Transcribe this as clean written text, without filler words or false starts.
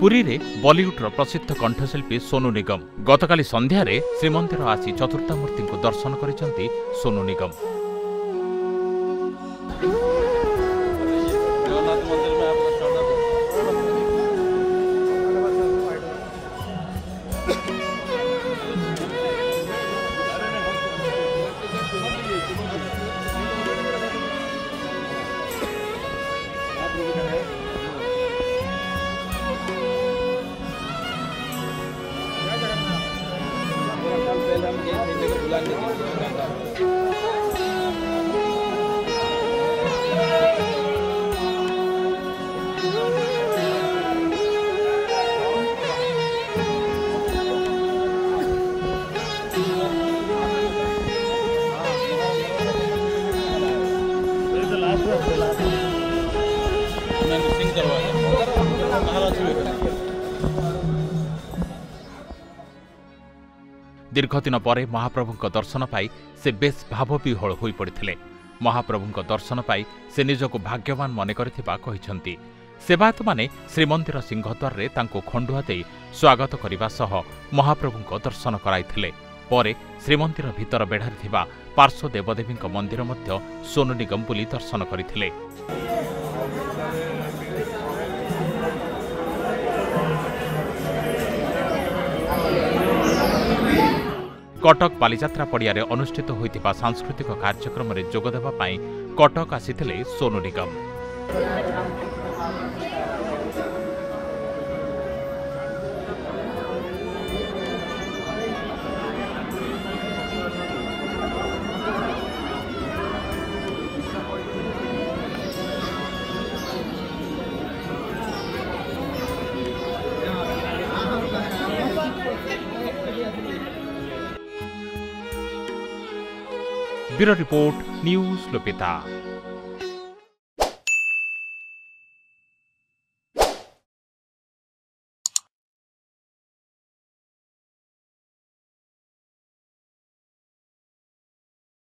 पुरी रे बॉलीवुड प्रसिद्ध कंठशिल्पी सोनू निगम गतकाली संध्यारे श्रीमंदिर आसी चतुर्थामूर्ति को दर्शन करिसेंती सोनू निगम। दीर्घ दिन पर महाप्रभु दर्शन पाई से बेस भावविह्वल हो पड़ते। महाप्रभु दर्शन पाई से निजको भाग्यवान मन कर सेवायत माने श्रीमंदिर सिंहद्वार रे तांको खंडुआ दे स्वागत करने सह महाप्रभु दर्शन कराइथिले। परे श्रीमंदिर भितर बेढ़ारे थिबा पार्श्व देवदेवी मंदिर मध्य सोनू निगम बुली दर्शन करथिले। कटक बालीजात्रा पड़ियारे अनुष्ठित होइतिबा सांस्कृतिक कार्यक्रम रे जोग देबा पई कटक आसिथिले Sonu Nigam. Bureau report news लोपिता।